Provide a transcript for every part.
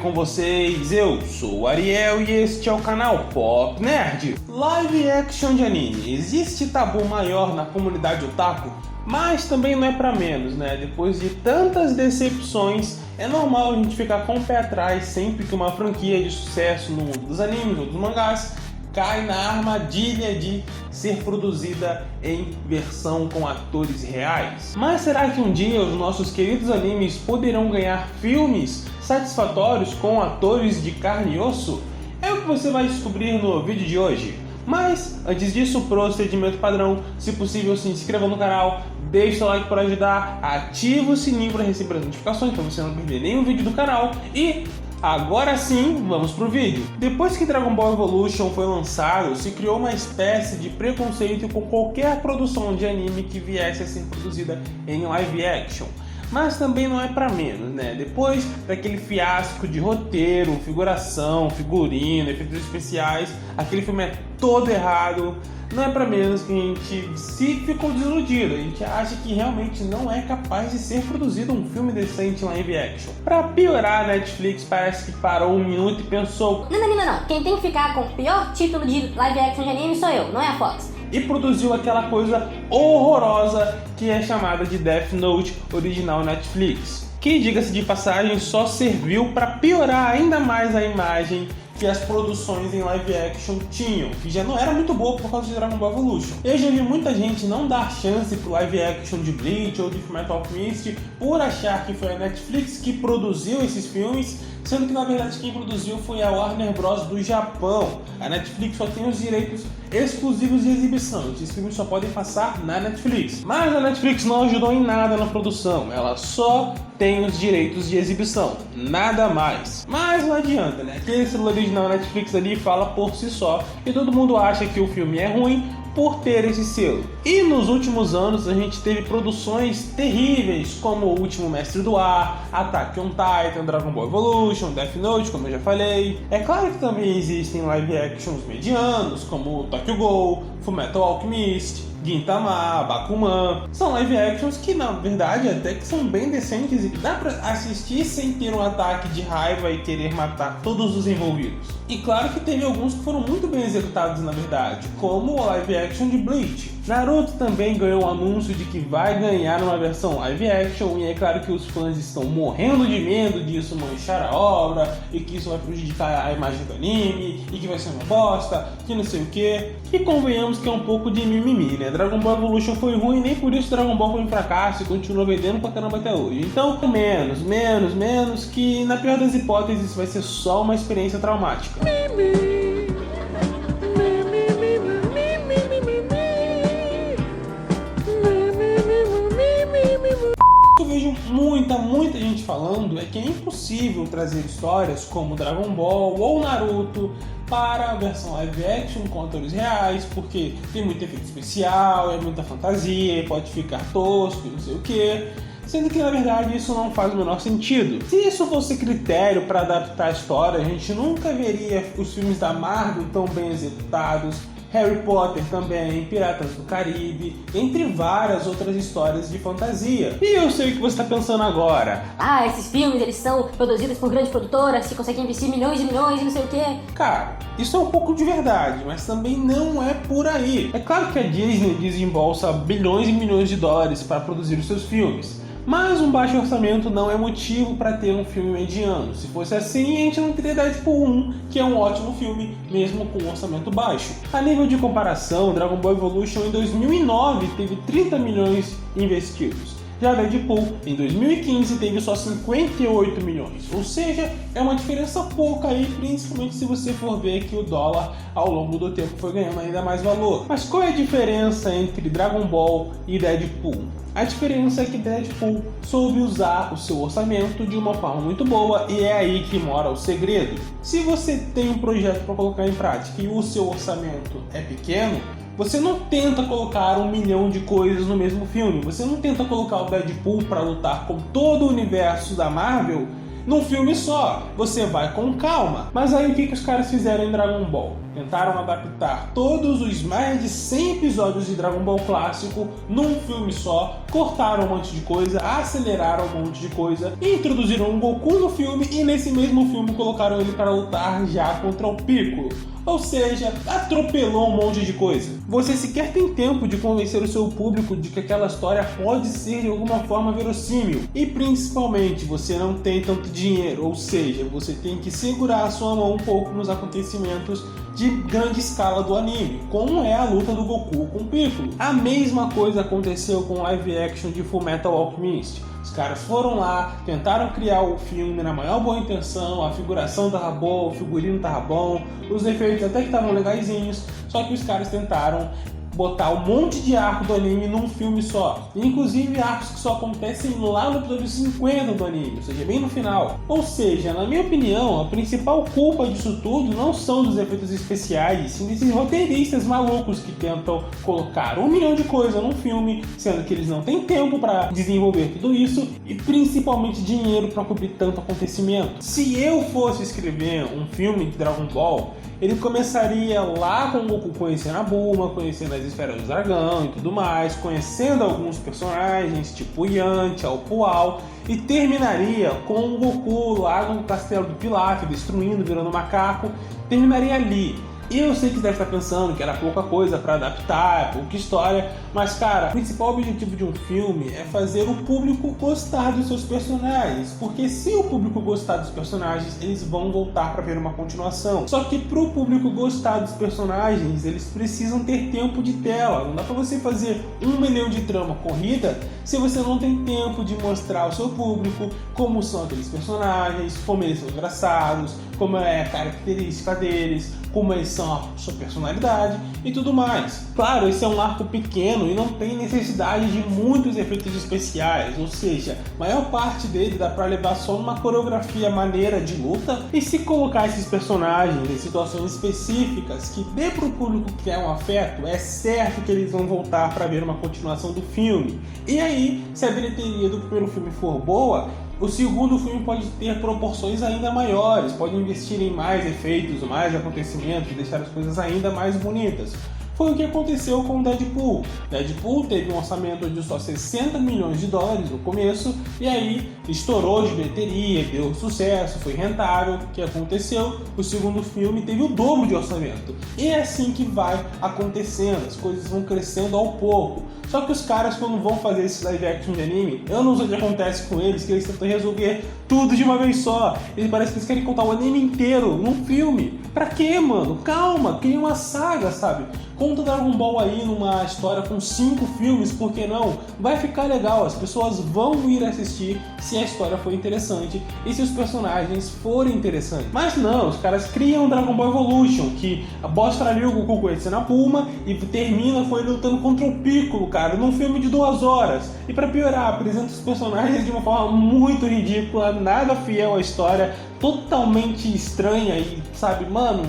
com vocês? Eu sou o Ariel e este é o canal Pop Nerd. Live action de anime. Existe tabu maior na comunidade otaku? Mas também não é pra menos, né? Depois de tantas decepções, é normal a gente ficar com o pé atrás sempre que uma franquia de sucesso no mundo dos animes ou dos mangás cai na armadilha de ser produzida em versão com atores reais. Mas será que um dia os nossos queridos animes poderão ganhar filmes satisfatórios com atores de carne e osso? É o que você vai descobrir no vídeo de hoje. Mas, antes disso, procedimento padrão, se possível se inscreva no canal, deixe seu like para ajudar, ative o sininho para receber as notificações para você não perder nenhum vídeo do canal e... agora sim, vamos pro vídeo. Depois que Dragon Ball Evolution foi lançado, se criou uma espécie de preconceito com qualquer produção de anime que viesse a ser produzida em live action. Mas também não é pra menos, né? Depois daquele fiasco de roteiro, figuração, figurino, efeitos especiais, aquele filme é todo errado. Não é pra menos que a gente se ficou desiludido. A gente acha que realmente não é capaz de ser produzido um filme decente em live action. Pra piorar, a Netflix parece que parou um minuto e pensou: Não. Quem tem que ficar com o pior título de live action de anime sou eu, não é a Fox. E produziu aquela coisa horrorosa que é chamada de Death Note original Netflix. Que, diga-se de passagem, só serviu para piorar ainda mais a imagem que as produções em live action tinham, que já não era muito boa por causa de Dragon Ball Evolution. Eu já vi muita gente não dar chance pro live action de Bleach ou de Fullmetal Alchemist por achar que foi a Netflix que produziu esses filmes, sendo que na verdade quem produziu foi a Warner Bros. Do Japão. A Netflix só tem os direitos exclusivos de exibição, esses filmes só podem passar na Netflix. Mas a Netflix não ajudou em nada na produção, ela só tem os direitos de exibição, nada mais. Mas não adianta, né? Aquele celular original Netflix ali fala por si só e todo mundo acha que o filme é ruim por ter esse selo. E nos últimos anos a gente teve produções terríveis como O Último Mestre do Ar, Attack on Titan, Dragon Ball Evolution, Death Note, como eu já falei. É claro que também existem live actions medianos como Tokyo Ghoul, Fullmetal Alchemist, Gintama, Bakuman. São live actions que na verdade até que são bem decentes e que dá pra assistir sem ter um ataque de raiva e querer matar todos os envolvidos. E claro que teve alguns que foram muito bem executados na verdade, como o live action de Bleach. Naruto também ganhou um anúncio de que vai ganhar uma versão live action e é claro que os fãs estão morrendo de medo disso manchar a obra e que isso vai prejudicar a imagem do anime e que vai ser uma bosta, que não sei o que. E convenhamos que é um pouco de mimimi, né? Dragon Ball Evolution foi ruim, nem por isso Dragon Ball foi um fracasso e continua vendendo pra caramba até hoje. Então, menos, que na pior das hipóteses vai ser só uma experiência traumática. Eu vejo muita gente falando é que é impossível trazer histórias como Dragon Ball ou Naruto para a versão live action com atores reais, porque tem muito efeito especial, é muita fantasia, pode ficar tosco e não sei o que. Sendo que na verdade isso não faz o menor sentido. Se isso fosse critério para adaptar a história, a gente nunca veria os filmes da Marvel tão bem executados, Harry Potter também, Piratas do Caribe, entre várias outras histórias de fantasia. E eu sei o que você está pensando agora. Esses filmes eles são produzidos por grandes produtoras que conseguem investir milhões e milhões e não sei o quê. Cara, isso é um pouco de verdade, mas também não é por aí. É claro que a Disney desembolsa bilhões e milhões de dólares para produzir os seus filmes. Mas um baixo orçamento não é motivo para ter um filme mediano. Se fosse assim, a gente não teria Deadpool 1, que é um ótimo filme, mesmo com um orçamento baixo. A nível de comparação, Dragon Ball Evolution em 2009 teve 30 milhões investidos. Já Deadpool, em 2015, teve só 58 milhões. Ou seja, é uma diferença pouca aí, principalmente se você for ver que o dólar ao longo do tempo foi ganhando ainda mais valor. Mas qual é a diferença entre Dragon Ball e Deadpool? A diferença é que Deadpool soube usar o seu orçamento de uma forma muito boa e é aí que mora o segredo. Se você tem um projeto para colocar em prática e o seu orçamento é pequeno, você não tenta colocar 1 milhão de coisas no mesmo filme. Você não tenta colocar o Deadpool para lutar com todo o universo da Marvel num filme só. Você vai com calma. Mas aí o que os caras fizeram em Dragon Ball? Tentaram adaptar todos os mais de 100 episódios de Dragon Ball clássico num filme só, cortaram um monte de coisa, aceleraram um monte de coisa, introduziram um Goku no filme e nesse mesmo filme colocaram ele para lutar já contra o Piccolo. Ou seja, atropelou um monte de coisa. Você sequer tem tempo de convencer o seu público de que aquela história pode ser de alguma forma verossímil. E principalmente, você não tem tanto dinheiro, ou seja, você tem que segurar a sua mão um pouco nos acontecimentos de grande escala do anime, como é a luta do Goku com o Piccolo. A mesma coisa aconteceu com o live action de Fullmetal Alchemist. Os caras foram lá, tentaram criar o filme na maior boa intenção, a figuração tava boa, o figurino tava bom, os efeitos até que estavam legaisinhos, só que os caras tentaram botar um monte de arco do anime num filme só, inclusive arcos que só acontecem lá no episódio 50 do anime, ou seja, bem no final. Ou seja, na minha opinião, a principal culpa disso tudo não são dos efeitos especiais, sim desses roteiristas malucos que tentam colocar 1 milhão de coisas num filme, sendo que eles não têm tempo para desenvolver tudo isso e principalmente dinheiro para cobrir tanto acontecimento. Se eu fosse escrever um filme de Dragon Ball, ele começaria lá com o Goku conhecendo a Bulma, conhecendo as esferas do dragão e tudo mais, conhecendo alguns personagens, tipo o Yantia, o Pual, e terminaria com o Goku lá no castelo do Pilaf, destruindo, virando macaco, terminaria ali. E eu sei que você deve estar pensando que era pouca coisa para adaptar, pouca história, mas cara, o principal objetivo de um filme é fazer o público gostar dos seus personagens, porque se o público gostar dos personagens, eles vão voltar para ver uma continuação. Só que para o público gostar dos personagens, eles precisam ter tempo de tela. Não dá para você fazer 1 milhão de trama corrida se você não tem tempo de mostrar ao seu público como são aqueles personagens, como eles são engraçados, como é a característica deles, como eles são a sua personalidade e tudo mais. Claro, esse é um arco pequeno e não tem necessidade de muitos efeitos especiais, ou seja, a maior parte dele dá pra levar só uma coreografia maneira de luta, e se colocar esses personagens em situações específicas que dê pro público criar um afeto, é certo que eles vão voltar para ver uma continuação do filme. E aí, se a bilheteria do primeiro filme for boa, o segundo filme pode ter proporções ainda maiores, pode investir em mais efeitos, mais acontecimentos, deixar as coisas ainda mais bonitas. Foi o que aconteceu com o Deadpool. Deadpool teve um orçamento de só 60 milhões de dólares no começo, e aí estourou de bilheteria, deu sucesso, foi rentável. O que aconteceu? O segundo filme teve o dobro de orçamento. E é assim que vai acontecendo, as coisas vão crescendo ao pouco. Só que os caras, quando vão fazer esse live action de anime, eu não sei o que acontece com eles, que eles tentam resolver tudo de uma vez só. Eles parecem que eles querem contar o anime inteiro num filme. Pra quê, mano? Calma, cria uma saga, sabe? Conta Dragon Ball aí numa história com 5 filmes, por que não? Vai ficar legal, as pessoas vão ir assistir se a história for interessante e se os personagens forem interessantes. Mas não, os caras criam Dragon Ball Evolution, que mostra ali o Goku conhecendo a Bulma e termina com ele lutando contra o Piccolo, cara, num filme de 2 horas. E pra piorar, apresenta os personagens de uma forma muito ridícula, nada fiel à história, totalmente estranha e, sabe, mano,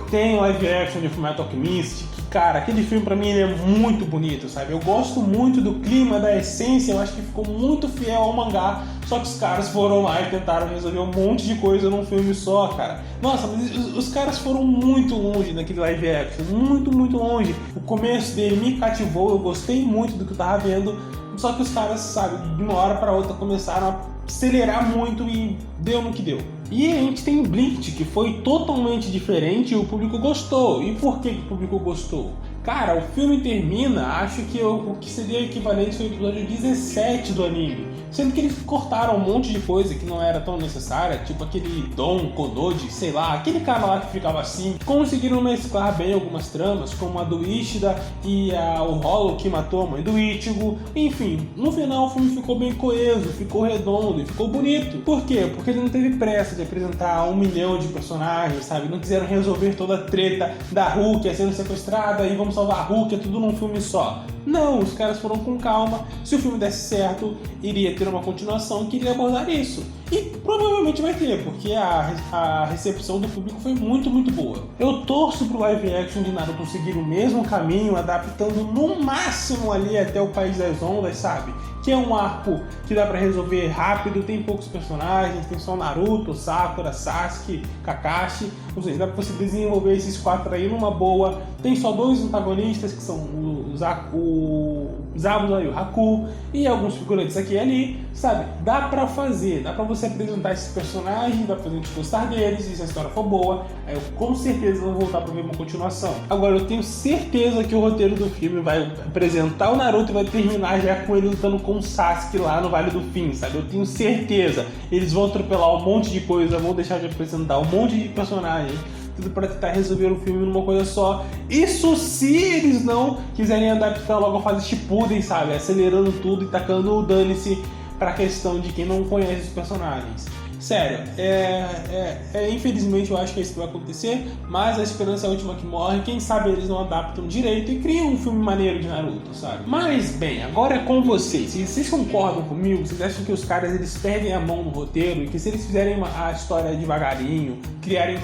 tem live action de Fullmetal Alchemist, que, cara, aquele filme pra mim ele é muito bonito, sabe, eu gosto muito do clima, da essência, eu acho que ficou muito fiel ao mangá, só que os caras foram lá e tentaram resolver um monte de coisa num filme só, cara. Nossa, mas os caras foram muito longe naquele live action, muito, muito longe. O começo dele me cativou, eu gostei muito do que eu tava vendo, só que os caras, sabe, de uma hora pra outra começaram a acelerar muito e deu no que deu. E a gente tem Bleach, que foi totalmente diferente e o público gostou. E por que o público gostou? Cara, o filme termina, acho que o que seria equivalente ao episódio 17 do anime. Sendo que eles cortaram um monte de coisa que não era tão necessária, tipo aquele Don Konoji, sei lá, aquele cara lá que ficava assim. Conseguiram mesclar bem algumas tramas, como a do Ishida e o Hollow que matou a mãe do Ichigo. Enfim, no final o filme ficou bem coeso, ficou redondo e ficou bonito. Por quê? Porque ele não teve pressa de apresentar 1 milhão de personagens, sabe? Não quiseram resolver toda a treta da Rukia sendo sequestrada e vamos salvar a Rukia, tudo num filme só. Não, os caras foram com calma. Se o filme desse certo, iria ter uma continuação que iria abordar isso. E provavelmente vai ter, porque a recepção do público foi muito, muito boa. Eu torço pro live action de Naruto seguir o mesmo caminho, adaptando no máximo ali até o País das Ondas, sabe? Que é um arco que dá pra resolver rápido, tem poucos personagens, tem só Naruto, Sakura, Sasuke, Kakashi, ou seja, dá pra você desenvolver esses 4 aí numa boa. Tem só 2 antagonistas, que são o Zabuza e o Haku, e alguns figurantes aqui e ali, sabe? Dá pra fazer, dá pra você apresentar esses personagens, dá pra gente gostar deles, e se a história for boa, aí eu com certeza vou voltar pra ver uma continuação. Agora, eu tenho certeza que o roteiro do filme vai apresentar o Naruto e vai terminar já com ele lutando com o Sasuke lá no Vale do Fim, sabe? Eu tenho certeza. Eles vão atropelar um monte de coisa, vão deixar de apresentar um monte de personagens, tudo para tentar resolver o filme numa coisa só. Isso se eles não quiserem adaptar logo a fase Shippuden, sabe? Acelerando tudo e tacando o dane-se pra questão de quem não conhece os personagens. Sério, infelizmente eu acho que é isso que vai acontecer, mas a esperança é a última que morre. Quem sabe eles não adaptam direito e criam um filme maneiro de Naruto, sabe? Mas bem, agora é com vocês. Se vocês concordam comigo, vocês acham que os caras eles perdem a mão no roteiro e que se eles fizerem a história devagarinho, criarem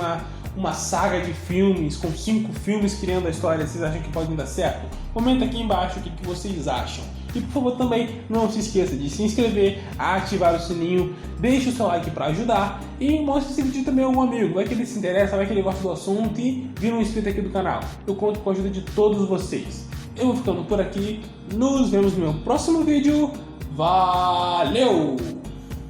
uma saga de filmes, com 5 filmes criando a história, vocês acham que podem dar certo? Comenta aqui embaixo o que vocês acham. E por favor também não se esqueça de se inscrever, ativar o sininho, deixe o seu like para ajudar e mostre esse vídeo também a algum amigo. Vai que ele se interessa, vai que ele gosta do assunto e vira um inscrito aqui do canal. Eu conto com a ajuda de todos vocês. Eu vou ficando por aqui, nos vemos no meu próximo vídeo. Valeu!